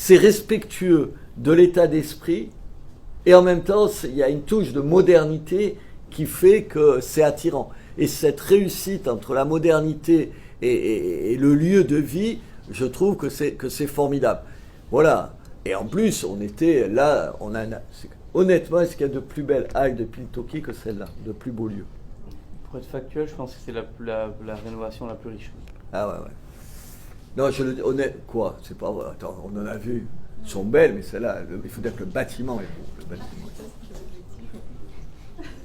c'est respectueux de l'état d'esprit et en même temps, il y a une touche de modernité qui fait que c'est attirant. Et cette réussite entre la modernité et le lieu de vie, je trouve que c'est formidable. Voilà. Et en plus, on était là, honnêtement, est-ce qu'il y a de plus belles halles de Piltoki que celle-là, de plus beaux lieux? Pour être factuel, je pense que c'est la rénovation la plus riche. Ah ouais. Non, je le dis honnête, quoi, c'est pas vrai. Attends, on en a vu. Elles sont belles, mais celle-là, il faut dire que le bâtiment est beau. Le bâtiment.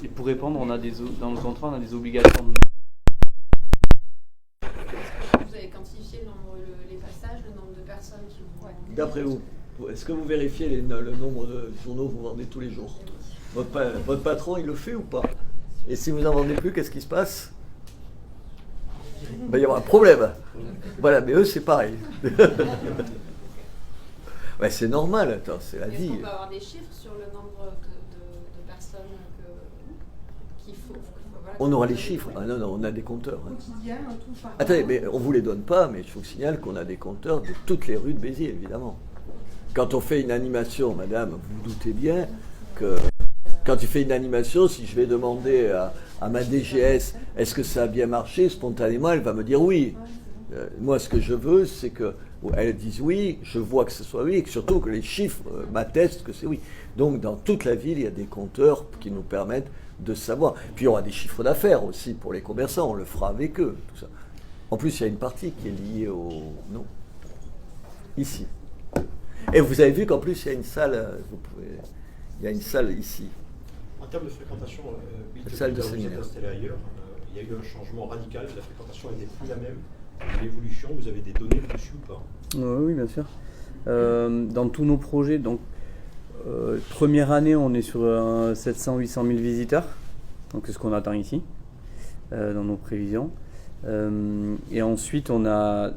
Et pour répondre, dans le contrat, on a des obligations. Vous avez quantifié les passages, le nombre de personnes qui vont... D'après vous, est-ce que vous vérifiez le nombre de journaux que vous vendez tous les jours? Votre patron, il le fait ou pas? Et si vous n'en vendez plus, qu'est-ce qui se passe? Il va y avoir un problème. Voilà, mais eux, c'est pareil. Ouais, c'est normal, attends, c'est la vie. Est-ce qu'on peut avoir des chiffres sur le nombre de personnes qu'il faut voilà, on aura les chiffres. Ah non, on a des compteurs. Quotidien, tout par Attendez, mais on ne vous les donne pas, mais je vous signale qu'on a des compteurs de toutes les rues de Béziers, évidemment. Quand on fait une animation, madame, vous vous doutez bien que quand tu fais une animation, si je vais demander à ma DGS, est-ce que ça a bien marché, spontanément, elle va me dire oui. Moi, ce que je veux, c'est qu'elle dise oui, je vois que ce soit oui, et que surtout que les chiffres m'attestent que c'est oui. Donc, dans toute la ville, il y a des compteurs qui nous permettent de savoir. Puis, il y aura des chiffres d'affaires aussi pour les commerçants, on le fera avec eux, tout ça. En plus, il y a une partie qui est liée au... Non. Ici. Et vous avez vu qu'en plus, il y a une salle, il y a une salle ici. En termes de fréquentation, La salle de vous êtes séminaire. installé ailleurs, il y a eu un changement radical, la fréquentation n'était plus la même. L'évolution, vous avez des données dessus ou pas? Oui, bien sûr. Dans tous nos projets, donc première année, on est sur 700-800 000 visiteurs, donc c'est ce qu'on attend ici, dans nos prévisions. Et ensuite, on a,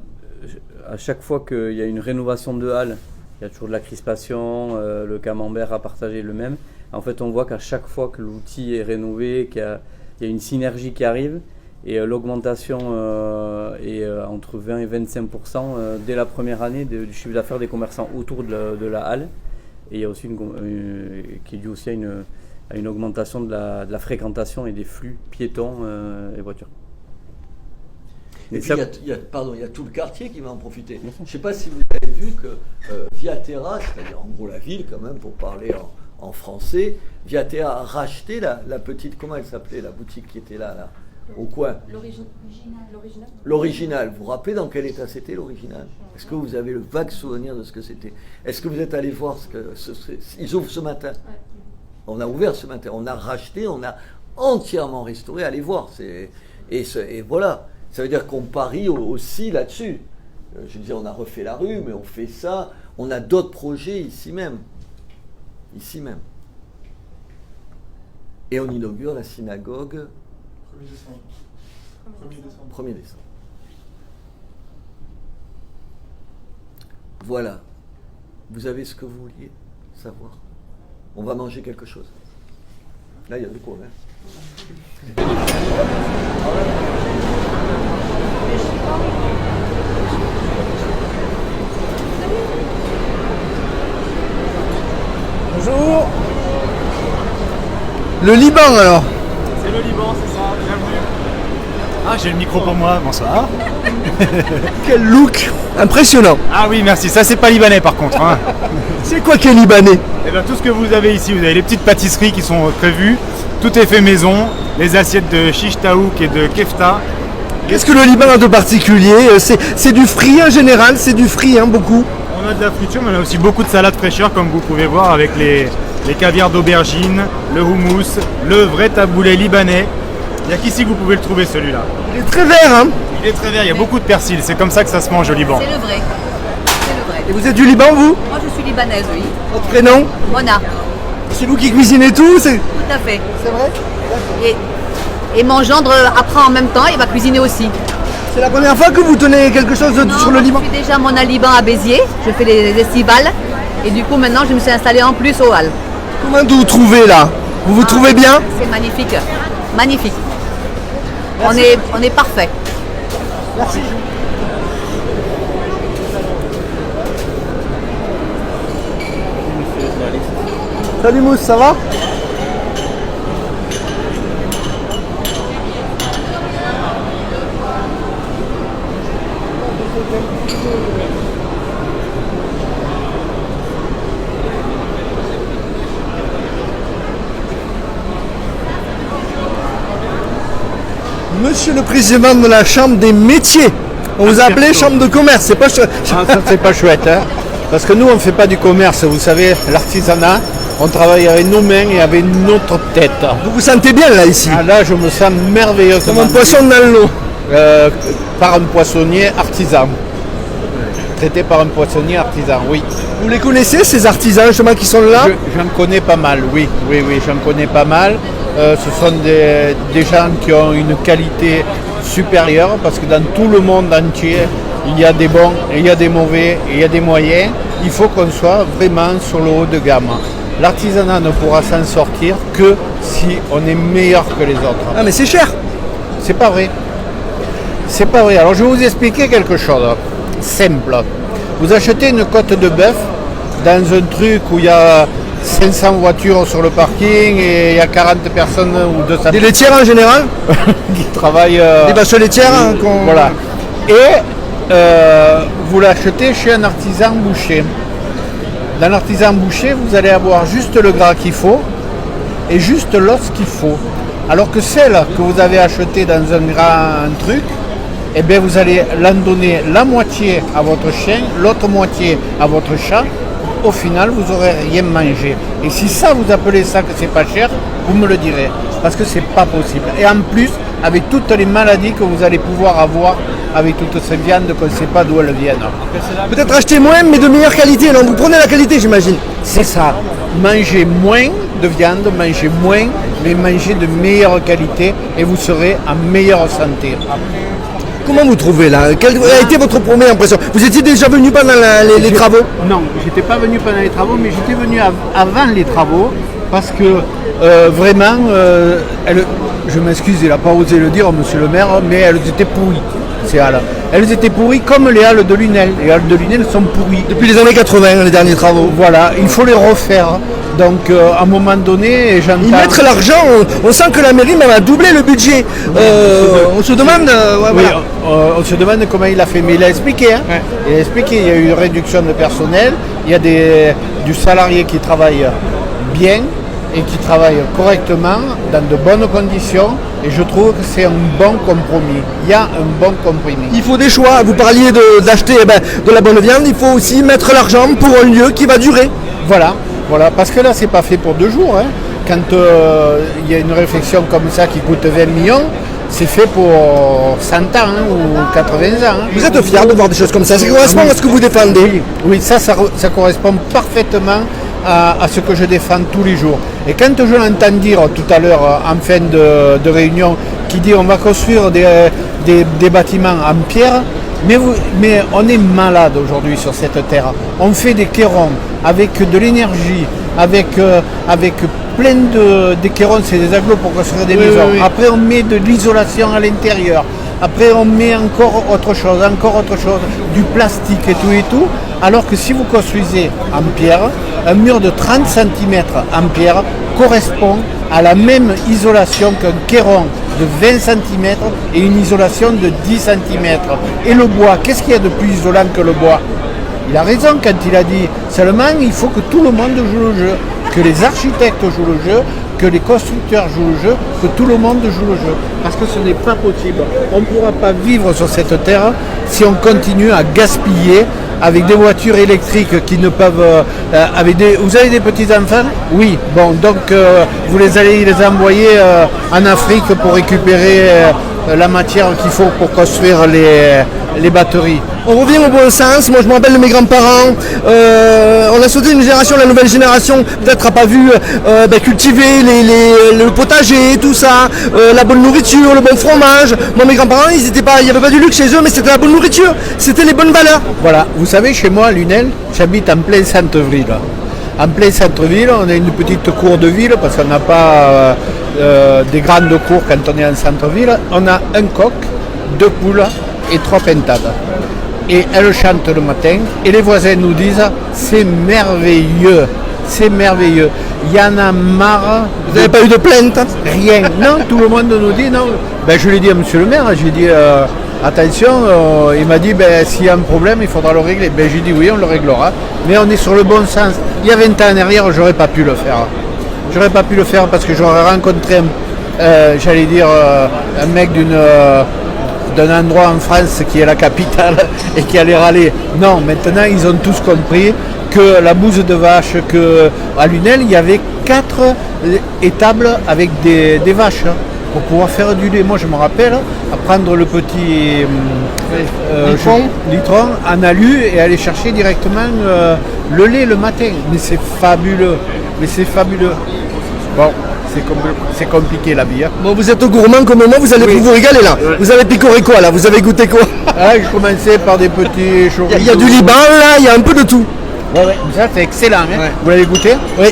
à chaque fois qu'il y a une rénovation de halle, il y a toujours de la crispation, le camembert à partager le même. En fait, on voit qu'à chaque fois que l'outil est rénové, qu'il y a une synergie qui arrive, et l'augmentation est entre 20 et 25% dès la première année du chiffre d'affaires des commerçants autour de la halle. Et il y a aussi qui est dû aussi à une augmentation de la fréquentation et des flux piétons et voitures. Et puis, il y a tout le quartier qui va en profiter. Je ne sais pas si vous avez vu que Via Terra, c'est-à-dire en gros la ville quand même, pour parler en français, Via Terra a racheté la petite, comment elle s'appelait, la boutique qui était là au coin. L'original. Vous vous rappelez dans quel état c'était l'original? Est-ce que vous avez le vague souvenir de ce que c'était? Est-ce que vous êtes allé voir ils ouvrent ce matin? Ouais. On a ouvert ce matin. On a racheté, on a entièrement restauré. Allez voir. Et voilà. Ça veut dire qu'on parie aussi là-dessus. Je disais, on a refait la rue, mais on fait ça. On a d'autres projets ici même. Ici même. Et on inaugure la synagogue 1er décembre. Voilà. Vous avez ce que vous vouliez savoir. On va manger quelque chose. Là, il y a de quoi, hein. Bonjour. Le Liban alors? C'est le Liban, c'est ça, bienvenue. Ah, j'ai le micro pour moi, bonsoir. Quel look impressionnant. Ah oui, merci, ça c'est pas libanais par contre. Hein. C'est quoi qui est libanais? Et bien tout ce que vous avez ici, vous avez les petites pâtisseries qui sont prévues, tout est fait maison, les assiettes de shish taouk et de kefta. Qu'est-ce que le Liban a de particulier? C'est du frit en général, c'est du frit, hein, beaucoup. On a de la friture, mais on a aussi beaucoup de salades fraîcheur, comme vous pouvez voir, avec les caviars d'aubergine, le houmous, le vrai taboulé libanais. Il n'y a qu'ici que vous pouvez le trouver celui-là. Il est très vert, hein? Il est très vert, il y a beaucoup de persil, c'est comme ça que ça se mange au Liban. C'est le vrai. C'est le vrai. Et vous êtes du Liban, vous? Moi, je suis libanaise, oui. Votre prénom? Mona, C'est vous qui cuisinez tout? tout à fait. C'est vrai? Et mon gendre apprend en même temps, il va cuisiner aussi. C'est la première fois que vous tenez quelque chose sur le Liban? Je suis déjà Mona Liban à Béziers, je fais les estivales. Et du coup, maintenant, je me suis installée en plus au Hall. Comment vous trouvez là? Vous vous trouvez bien? C'est magnifique. Magnifique. Merci. On est parfait. Merci. Salut Mousse, ça va? Monsieur le président de la Chambre des métiers, on vous a appelé Chambre de commerce, c'est pas chouette. Ah, ça c'est pas chouette, hein. Parce que nous on ne fait pas du commerce, vous savez, l'artisanat, on travaille avec nos mains et avec notre tête. Vous vous sentez bien là ici? Ah, là je me sens merveilleusement Comme un poisson dans l'eau. par un poissonnier artisan. Traité par un poissonnier artisan, oui. Vous les connaissez ces artisans justement qui sont là? J'en connais pas mal, oui, j'en connais pas mal. Ce sont des gens qui ont une qualité supérieure parce que dans tout le monde entier, il y a des bons, il y a des mauvais, il y a des moyens. Il faut qu'on soit vraiment sur le haut de gamme. L'artisanat ne pourra s'en sortir que si on est meilleur que les autres. Ah mais c'est cher. C'est pas vrai. C'est pas vrai. Alors je vais vous expliquer quelque chose simple. Vous achetez une côte de bœuf dans un truc où il y a 500 voitures sur le parking et il y a 40 personnes ou 200 Des laitières en général? qui travaillent. Des vaches laitières hein, Voilà. Et vous l'achetez chez un artisan boucher. Dans l'artisan boucher, vous allez avoir juste le gras qu'il faut et juste l'os qu'il faut. Alors que celle que vous avez achetée dans un grand truc, eh bien vous allez l'en donner la moitié à votre chien, l'autre moitié à votre chat. Au final, vous n'aurez rien mangé. Et si ça, vous appelez ça que c'est pas cher, vous me le direz. Parce que c'est pas possible. Et en plus, avec toutes les maladies que vous allez pouvoir avoir avec toutes ces viandes qu'on ne sait pas d'où elles viennent. peut-être acheter moins mais de meilleure qualité. Non, vous prenez la qualité j'imagine. C'est ça. Mangez moins de viande, mangez moins, mais mangez de meilleure qualité et vous serez en meilleure santé. Comment vous trouvez là? Quelle a été votre première impression? Vous étiez déjà venu pendant les travaux? Non, j'étais pas venu pendant les travaux, mais j'étais venu avant les travaux parce que vraiment, je m'excuse, il n'a pas osé le dire, monsieur le maire, mais elles étaient pourries, ces halles. Elles étaient pourries comme les halles de Lunel. Les halles de Lunel sont pourries. Depuis les années 80, les derniers travaux. Voilà, il faut les refaire. Donc à un moment donné, j'entends... Y mettre l'argent, on sent que la mairie même a doublé le budget. On se demande... ouais, Oui, voilà. on se demande comment il a fait, mais il a expliqué. Hein. Ouais. Il a expliqué, il y a eu une réduction de personnel, il y a du salarié qui travaille bien et qui travaille correctement, dans de bonnes conditions, et je trouve que c'est un bon compromis. Il y a un bon compromis. Il faut des choix. Vous parliez d'acheter de la bonne viande, il faut aussi mettre l'argent pour un lieu qui va durer. Voilà, parce que là, c'est pas fait pour 2 jours. Hein. Quand il y a une réflexion comme ça qui coûte 20 millions, c'est fait pour 100 ans hein, ou 80 ans. Hein. Vous êtes fiers de voir des choses comme ça? Ça correspond à ce que vous défendez? Oui, ça correspond parfaitement à ce que je défends tous les jours. Et quand je l'entends dire tout à l'heure en fin de réunion, qui dit on va construire des bâtiments en pierre, mais on est malade aujourd'hui sur cette terre. On fait des cairons avec de l'énergie, avec plein de cairons, c'est des agglos pour construire des maisons. Oui. Après on met de l'isolation à l'intérieur. Après on met encore autre chose, du plastique et tout. Alors que si vous construisez en pierre, un mur de 30 cm en pierre correspond à la même isolation qu'un cairn de 20 cm et une isolation de 10 cm. Et le bois, qu'est-ce qu'il y a de plus isolant que le bois? Il a raison quand il a dit, seulement il faut que tout le monde joue le jeu, que les architectes jouent le jeu, que les constructeurs jouent le jeu, que tout le monde joue le jeu. Parce que ce n'est pas possible. On ne pourra pas vivre sur cette terre si on continue à gaspiller avec des voitures électriques qui ne peuvent... Vous avez des petits-enfants? Oui. Bon, donc vous allez les envoyer en Afrique pour récupérer la matière qu'il faut pour construire les batteries. On revient au bon sens. Moi je me rappelle de mes grands-parents. On a sauté une génération, la nouvelle génération peut-être n'a pas vu cultiver le potager, tout ça, la bonne nourriture, le bon fromage. Moi mes grands-parents, il n'y avait pas du luxe chez eux, mais c'était la bonne nourriture, c'était les bonnes valeurs. Voilà, vous savez, chez moi à Lunel, j'habite en plein centre-ville. En plein centre-ville, on a une petite cour de ville parce qu'on n'a pas des grandes cours quand on est en centre-ville. On a un coq, 2 poules et 3 pintades. Et elles chantent le matin et les voisins nous disent c'est merveilleux. c'est merveilleux. Il y en a marre. Vous n'avez pas eu de plainte? Rien. Non, tout le monde nous dit non. Ben, je l'ai dit à monsieur le maire, j'ai dit attention, il m'a dit ben, s'il y a un problème, il faudra le régler. Ben, j'ai dit oui, on le réglera. Mais on est sur le bon sens. Il y a 20 ans en arrière, j'aurais pas pu le faire. J'aurais pas pu le faire parce que j'aurais rencontré un mec d'un endroit en France qui est la capitale et qui allait râler. Non, maintenant ils ont tous compris que la bouse de vache, à Lunel, il y avait 4 étables avec des vaches pour pouvoir faire du lait. Moi je me rappelle à prendre le petit litron en alu et aller chercher directement le lait le matin. Mais c'est fabuleux. Bon, c'est compliqué la vie. Hein. Bon, vous êtes au gourmand comme moi, vous allez vous régaler là. Ouais. Vous avez picoré quoi là? Vous avez goûté quoi? Je commençais par des petits chorizo. Il y a du Liban là, il y a un peu de tout. Ouais. Ça c'est excellent. Hein. Ouais. Vous l'avez goûté? Oui.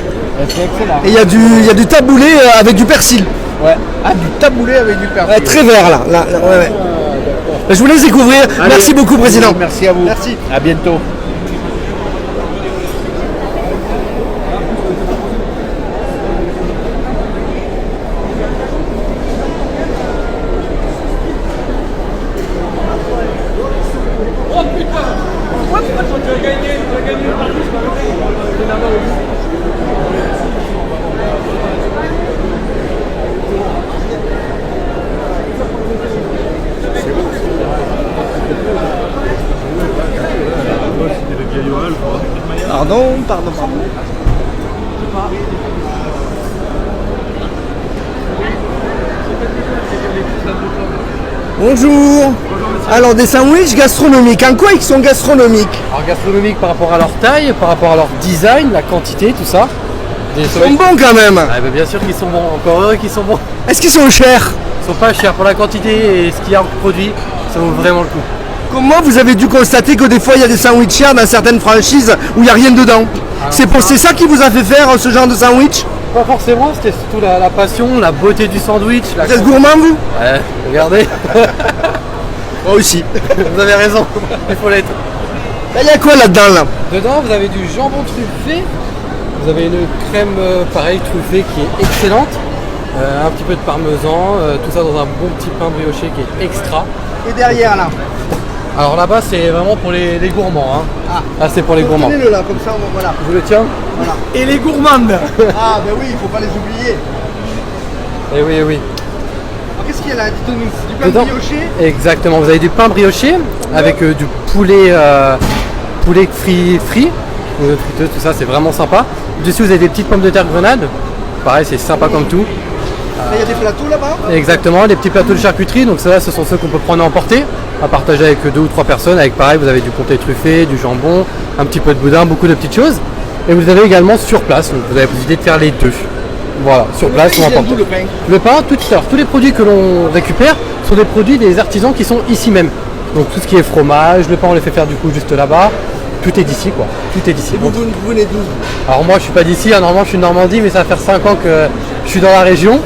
C'est excellent. Et il y a du taboulé avec du persil. Ouais. Ah, du taboulé avec du persil. Ouais, très vert là. Ouais. Je vous laisse découvrir. Allez. Merci beaucoup, président. Merci à vous. Merci. À bientôt. Pardon. Bonjour. Alors des sandwichs gastronomiques, en quoi ils sont gastronomiques? Alors gastronomiques par rapport à leur taille, par rapport à leur design, la quantité, tout ça. Ils sont bons quand même. Ah, bah, bien sûr qu'ils sont bons, encore heureux qu'ils sont bons. Est-ce qu'ils sont chers? Ils sont pas chers pour la quantité et ce qu'il y a en produit, ça vaut vraiment le coup. Comment vous avez dû constater que des fois il y a des sandwichs chers dans certaines franchises où il n'y a rien dedans? C'est ça qui vous a fait faire ce genre de sandwich? Pas forcément, c'était surtout la passion, la beauté du sandwich. Vous êtes gourmand vous? Ouais, regardez. Moi aussi. Vous avez raison, il faut l'être. Il y a quoi là-dedans là? Dedans vous avez du jambon truffé, vous avez une crème pareil truffée qui est excellente, un petit peu de parmesan, tout ça dans un bon petit pain brioché qui est extra. Et derrière là? Alors là-bas c'est vraiment pour les gourmands. Hein. Ah. Là c'est pour les gourmands. Tenez-le là, comme ça voilà. Je vous le tiens. Voilà. Et les gourmandes. Ah ben oui, il faut pas les oublier. Et oui, oui. Alors qu'est-ce qu'il y a là? Dites-nous, c'est du pain Dedans, brioché? exactement, vous avez du pain brioché avec du poulet frit, friteuse, tout ça, c'est vraiment sympa. Dessus vous avez des petites pommes de terre grenade. Pareil, c'est sympa comme tout. Il y a des plateaux là-bas? Exactement, des petits plateaux de charcuterie, donc ça ce sont ceux qu'on peut prendre à emporter, à partager avec 2 ou 3 personnes, avec pareil, vous avez du comté truffé, du jambon, un petit peu de boudin, beaucoup de petites choses. Et vous avez également sur place, donc vous avez la possibilité de faire les deux. Voilà, sur place, on emporte. Le pain, tous les produits que l'on récupère sont des produits des artisans qui sont ici même. Donc tout ce qui est fromage, le pain on les fait faire du coup juste là-bas. Tout est d'ici quoi, tout est d'ici. Et vous venez d'où? Alors moi je suis pas d'ici, normalement je suis de Normandie, mais ça va faire 5 ans que je suis dans la région.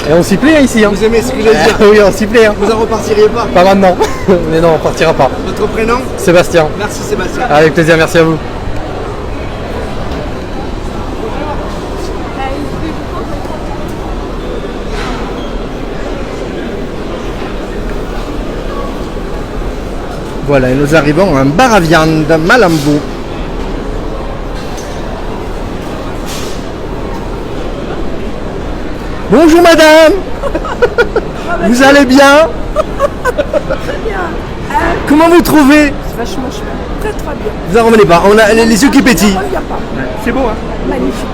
Et on s'y plaît ici. Hein. Vous aimez ce que je veux dire? Oui, on s'y plaît. Hein. Vous en repartirez pas? Pas maintenant. Mais non, on partira pas. Votre prénom? Sébastien. Merci Sébastien. Avec plaisir, merci à vous. Voilà, et nous arrivons à un bar à viande, Malambo. Bonjour madame. Vous allez bien? Très bien. Comment vous trouvez? C'est vachement chouette. Très très bien. Vous en revenez pas, on a les yeux qui pétillent. On revient pas. C'est beau hein? Magnifique.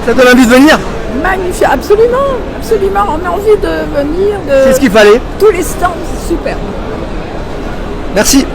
Ça donne envie de venir? Magnifique, absolument. Absolument, on a envie de venir. C'est ce qu'il fallait. Tous les stands, c'est super. Merci.